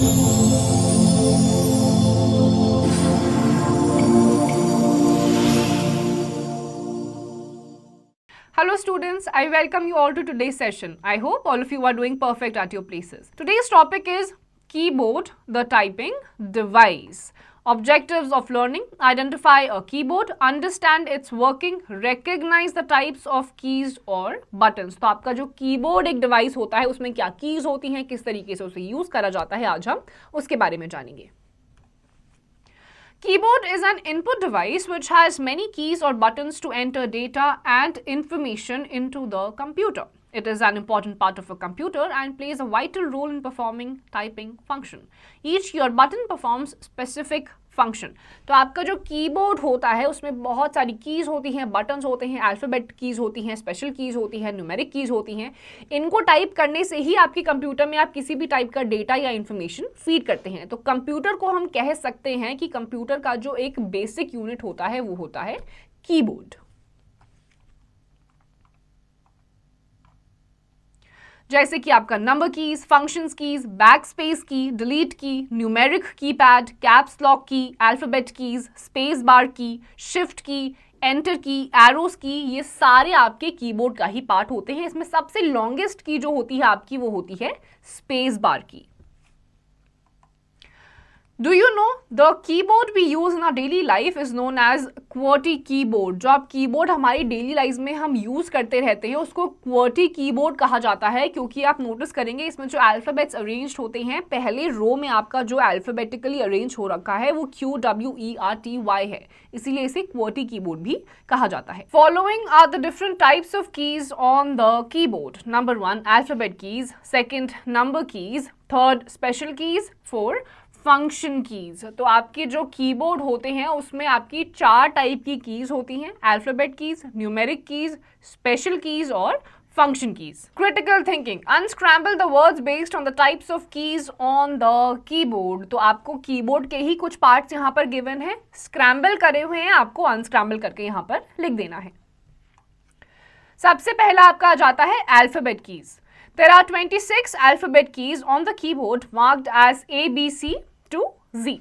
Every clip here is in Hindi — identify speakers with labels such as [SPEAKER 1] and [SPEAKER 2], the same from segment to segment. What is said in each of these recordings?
[SPEAKER 1] Hello students, I welcome you all to today's session. I hope all of you are doing perfect at your places. Today's topic is keyboard, the typing device. Objectives of learning: identify a keyboard, understand its working, recognize the types of keys or buttons. तो आपका जो कीबोर्ड एक डिवाइस होता है उसमें क्या कीज होती हैं, किस तरीके से उसे यूज करा जाता है, आज हम उसके बारे में जानेंगे. Keyboard is an input device which has many keys or buttons to enter data and information into the computer. It is an important part of a computer and plays a vital role in performing typing function. Each key or button performs specific function. तो आपका जो कीबोर्ड होता है उसमें बहुत सारी कीज होती हैं, बटन्स होते हैं, अल्फ़ाबेट कीज होती हैं, स्पेशल कीज होती हैं, न्यूमेरिक कीज होती हैं. इनको टाइप करने से ही आपके कंप्यूटर में आप किसी भी टाइप का डेटा या इन्फॉर्मेशन फीड करते हैं. तो कंप्यूटर को हम कह सकते हैं कि कंप्यूटर का जो एक बेसिक यूनिट होता है वो होता है कीबोर्ड. जैसे कि आपका number keys, functions keys, back space की, डिलीट की, न्यूमेरिक कीपैड, कैप्स लॉक की, अल्फ़ाबेट कीज, स्पेस बार की, शिफ्ट की, एंटर की, एरोस की, ये सारे आपके कीबोर्ड का ही पार्ट होते हैं. इसमें सबसे लॉन्गेस्ट की जो होती है आपकी वो होती है स्पेस बार की. Do you know the keyboard we use in our daily life is known as QWERTY keyboard. जो आप कीबोर्ड हमारी डेली लाइफ में हम यूज करते रहते हैं उसको QWERTY कीबोर्ड कहा जाता है, क्योंकि आप नोटिस करेंगे इसमें जो अल्फ़ाबेट्स अरेंज्ड होते हैं, पहले रो में आपका जो अल्फ़ाबेटिकली अरेंज हो रखा है वो QWERTY है, इसीलिए इसे QWERTY कीबोर्ड भी कहा जाता है. Following are the different types of keys on the keyboard. Number 1, alphabet keys. Second, number keys. Third, special keys. 4, function keys. तो आपके जो कीबोर्ड होते हैं उसमें आपकी 4 टाइप की कीज होती हैं: alphabet keys, numeric keys, special keys और function keys. Critical thinking: unscramble the words based on the types of keys on the keyboard. तो आपको कीबोर्ड के ही कुछ पार्ट्स यहाँ पर गिवन है, स्क्रैम्बल करे हुए हैं, आपको अनस्क्रैम्बल करके यहाँ पर लिख देना है. सबसे पहला आपका आ जाता है alphabet keys. There are 26 alphabet keys on the keyboard marked as A, B, C to Z.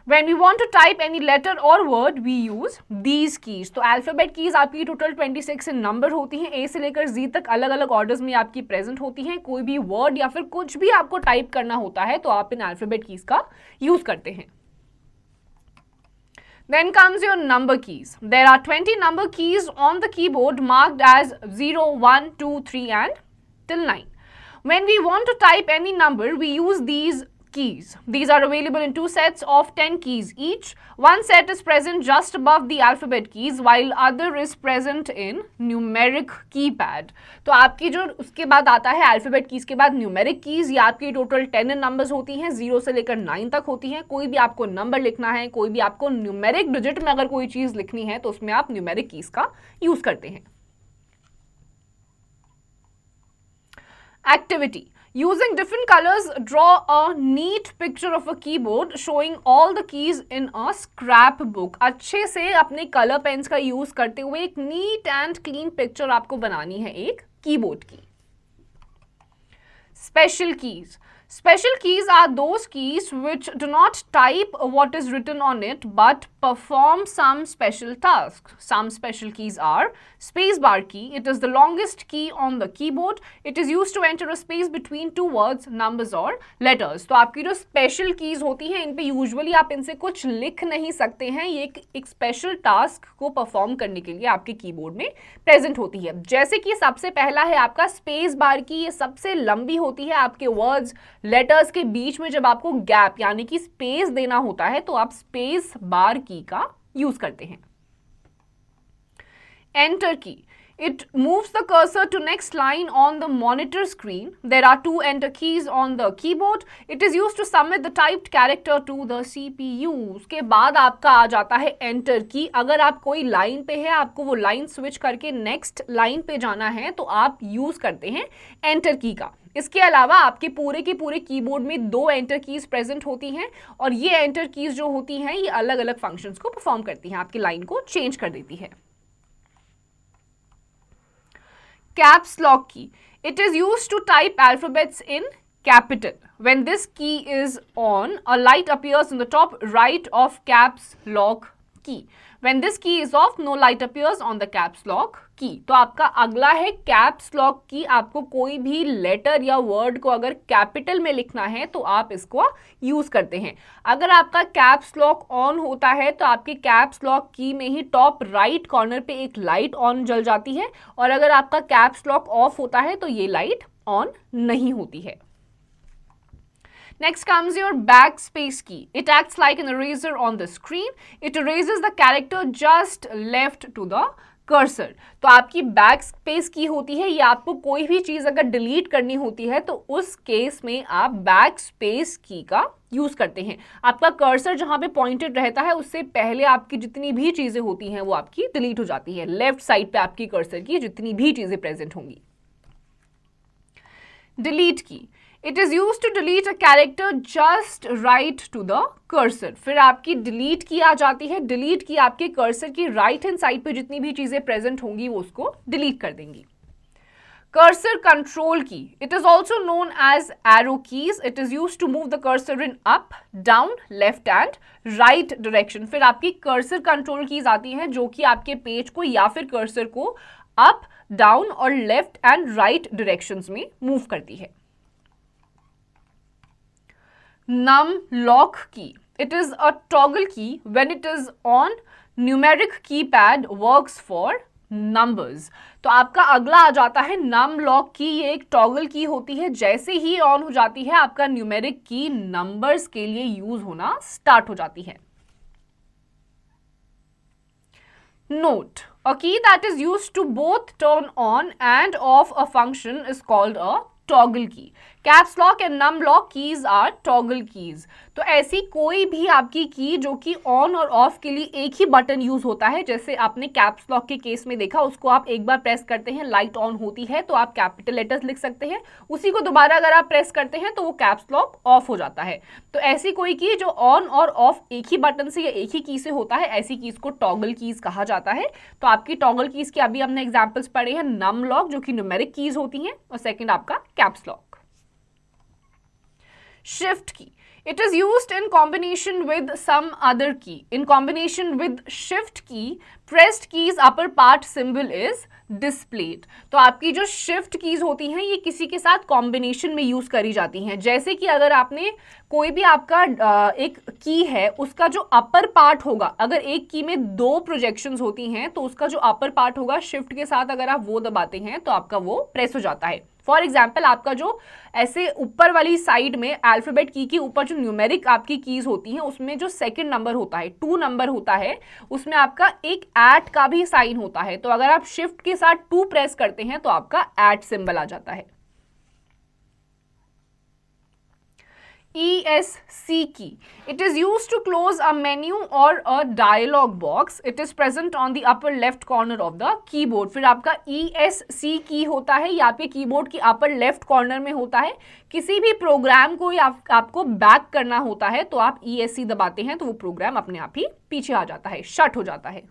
[SPEAKER 1] When we want to type any letter or word, we use these keys. तो alphabet keys आपकी टोटल 26 नंबर होती हैं, A से लेकर Z तक अलग अलग ऑर्डर्स में आपकी प्रेजेंट होती हैं. कोई भी वर्ड या फिर कुछ भी आपको टाइप करना होता है तो आप इन alphabet keys का यूज करते हैं. Then comes your number keys. There are 20 number keys on the keyboard marked as 0, 1, 2, 3 and till 9. When we want to type any number, we use these keys. These are available in 2 sets of 10 keys each. One set is present just above the alphabet keys, while other is present in numeric keypad. तो आपकी जो उसके बाद आता है alphabet keys के बाद numeric keys, ये आपकी टोटल 10 नंबर्स होती हैं, 0 से लेकर 9 तक होती हैं. कोई भी आपको नंबर लिखना है, कोई भी आपको न्यूमेरिक डिजिट में अगर कोई चीज़ लिखनी है तो उसमें आप न्यूमेरिक कीज का यूज करते हैं. Activity: using different colors, draw a neat picture of a keyboard showing all the keys in a scrapbook. अच्छे से अपने कलर पेन्स का यूज करते हुए एक नीट एंड क्लीन पिक्चर आपको बनानी है एक कीबोर्ड की. Special keys. Special keys are those keys which do not type what is written on it but perform some special tasks. Some special keys are spacebar key. It is the longest key on the keyboard. It is used to enter a space between two words, numbers or letters. तो आपकी जो स्पेशल कीज होती हैं इन पे यूजुअली आप इनसे कुछ लिख नहीं सकते हैं. ये एक स्पेशल टास्क को परफॉर्म करने के लिए आपके कीबोर्ड में प्रेजेंट होती है. जैसे कि सबसे पहला है आपका स्पेस बार की. ये सबसे लंबी होती है. आपके वर्ड्स लेटर्स के बीच में जब आपको गैप यानी कि स्पेस देना होता है तो आप स्पेस बार की का यूज करते हैं. एंटर की. It moves the cursor to next line on the monitor screen. There are 2 enter keys on the keyboard. It is used to submit the typed character to the CPU. उसके बाद आपका आ जाता है enter की. अगर आप कोई लाइन पे है, आपको वो लाइन स्विच करके नेक्स्ट लाइन पे जाना है तो आप यूज करते हैं enter की का. इसके अलावा आपके पूरे के पूरे कीबोर्ड में 2 एंटर कीज प्रेजेंट होती हैं और ये एंटर कीज जो होती हैं ये अलग अलग फंक्शंस को परफॉर्म करती हैं, आपकी लाइन को चेंज कर देती है. Caps lock key. It is used to type alphabets in capital. When this key is on, a light appears on the top right of caps lock key. When this key is off, no light appears on the caps lock key. तो आपका अगला है caps lock key. आपको कोई भी लेटर या वर्ड को अगर कैपिटल में लिखना है तो आप इसको यूज करते हैं. अगर आपका caps lock ऑन होता है तो आपके caps lock की में ही टॉप राइट कॉर्नर पे एक लाइट ऑन जल जाती है, और अगर आपका caps lock ऑफ होता है तो ये लाइट ऑन नहीं होती है. Next comes your backspace key. It acts like an eraser on the screen. It erases the character just left to the cursor. तो आपकी backspace की होती है, या आपको कोई भी चीज़ अगर डिलीट करनी होती है तो उस केस में आप backspace की का यूज़ करते हैं. आपका कर्सर जहाँ पे पॉइंटेड रहता है उससे पहले आपकी जितनी भी चीज़ें होती हैं वो आपकी डिलीट हो जाती है. लेफ्ट साइड पे आपकी कर्सर की जितनी भी चीज़ें प्रेजेंट होंगी. डिलीट की. It is used to delete a character just right to the cursor. फिर आपकी delete की आ जाती है. delete की आपके cursor की right hand side पे जितनी भी चीज़ें present होंगी वो उसको delete कर देंगी. Cursor control key. It is also known as arrow keys. It is used to move the cursor in up, down, left and right direction. फिर आपकी cursor control keys आती हैं जो कि आपके पेज को या फिर cursor को up, down और left and right directions में move करती है. Num lock key. It is a toggle key. When it is on, numeric keypad works for numbers. तो आपका अगला आ जाता है num lock की. ये एक toggle की होती है. जैसे ही ऑन हो जाती है आपका numeric की numbers के लिए यूज होना स्टार्ट हो जाती है. Note. A key that is used to both turn on and off a function is called a toggle key. Caps lock and num lock keys are toggle keys. तो ऐसी कोई भी आपकी की जो कि ऑन और ऑफ के लिए एक ही बटन यूज होता है, जैसे आपने कैप्स लॉक के केस में देखा, उसको आप एक बार प्रेस करते हैं, लाइट ऑन होती है तो आप कैपिटल लेटर्स लिख सकते हैं. उसी को दोबारा अगर आप प्रेस करते हैं तो वो कैप्स लॉक ऑफ हो जाता है. तो ऐसी कोई की जो ऑन और ऑफ एक ही बटन से या एक ही की से होता है, ऐसी कीज को टॉगल कीज कहा जाता है. तो आपकी टॉगल कीज के अभी हमने एग्जाम्पल्स पढ़े हैं. नम लॉक जो कि न्यूमेरिक कीज होती हैं, और सेकेंड आपका caps lock. Shift key. It is used in combination with some other key. In combination with shift key, pressed keys upper part symbol is displayed. तो आपकी जो shift keys होती हैं ये किसी के साथ combination में यूज करी जाती हैं. जैसे कि अगर आपने कोई भी आपका एक की है, उसका जो अपर पार्ट होगा, अगर एक की में दो प्रोजेक्शंस होती हैं तो उसका जो अपर पार्ट होगा शिफ्ट के साथ अगर आप वो दबाते हैं तो आपका वो प्रेस हो जाता है. फॉर एग्जाम्पल आपका जो ऐसे ऊपर वाली साइड में अल्फाबेट की के ऊपर जो न्यूमेरिक आपकी कीज होती हैं उसमें जो सेकंड नंबर होता है, 2 नंबर होता है, उसमें आपका एक ऐट का भी साइन होता है. तो अगर आप शिफ्ट के साथ 2 प्रेस करते हैं तो आपका ऐट सिंबल आ जाता है. ESC key. It is used to close a menu or a dialog box. It is present on the upper left corner of the keyboard. फिर आपका ESC key होता है, या आपके कीबोर्ड की अपर लेफ्ट कॉर्नर में होता है. किसी भी प्रोग्राम को आपको बैक करना होता है तो आप ESC दबाते हैं तो वो प्रोग्राम अपने आप ही पीछे आ जाता है, शट हो जाता है.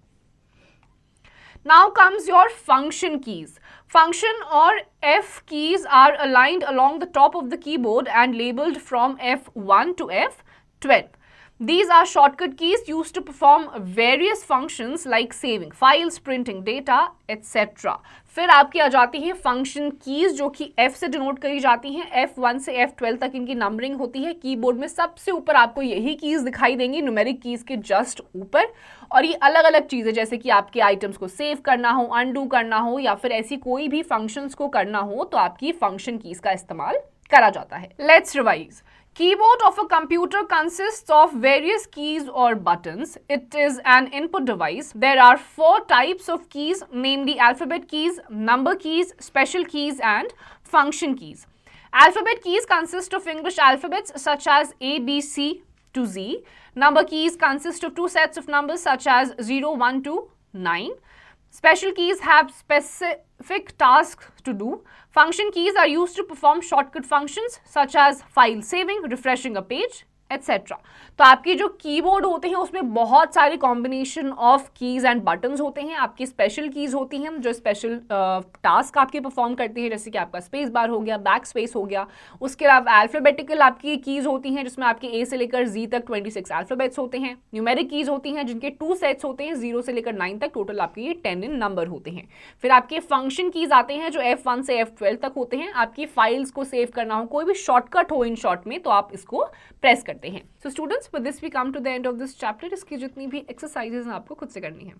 [SPEAKER 1] Now comes your function keys. Function or F keys are aligned along the top of the keyboard and labeled from F1 to F12. These are shortcut keys used to perform various functions like saving files, printing data, etc. फिर आपकी आ जाती हैं फंक्शन कीज जो कि F से डिनोट करी जाती हैं. F1 से F12 तक इनकी नंबरिंग होती है. कीबोर्ड में सबसे ऊपर आपको यही कीज दिखाई देंगी, न्यूमेरिक कीज के जस्ट ऊपर. और ये अलग अलग चीज़ें जैसे कि आपके आइटम्स को सेव करना हो, अनडू करना हो, या फिर ऐसी कोई भी फंक्शंस को करना हो तो आपकी फंक्शन कीज का इस्तेमाल करा जाता है. Let's revise. Keyboard of a computer consists of various keys or buttons. It is an input device. There are 4 types of keys, namely alphabet keys, number keys, special keys, and function keys. Alphabet keys consist of English alphabets such as A, B, C to Z. Number keys consist of 2 sets of numbers such as 0, 1 to 9. Special keys have specific tasks to do. Function keys are used to perform shortcut functions such as file saving, refreshing a page, etcetera. तो आपके जो कीबोर्ड होते हैं उसमें बहुत सारे combination of keys and buttons होते हैं। आपकी स्पेशल कीज होती हैं जो स्पेशल टास्क आपके परफॉर्म करती हैं, जैसे कि आपका स्पेस बार हो गया, बैक स्पेस हो गया। उसके अलावा अल्फाबेटिकल आपकी कीज होती हैं जिसमें आपके ए से लेकर जी तक 26 अल्फाबेट्स होते हैं। न्यूमेरिक कीज होती हैं जिनके 2 सेट्स होते हैं, 0 से लेकर 9 तक, टोटल आपके ये 10 इन नंबर होते हैं। फिर आपके फंक्शन कीज आते हैं जो F1 से F12 तक होते हैं। आपकी फाइल्स को सेव करना हो, कोई भी शॉर्टकट हो इन शॉर्ट में, तो आप इसको प्रेस करते हैं। So students, with this we come to the end of this chapter. इसकी जितनी भी एक्सरसाइजेज हैं आपको खुद से करनी है।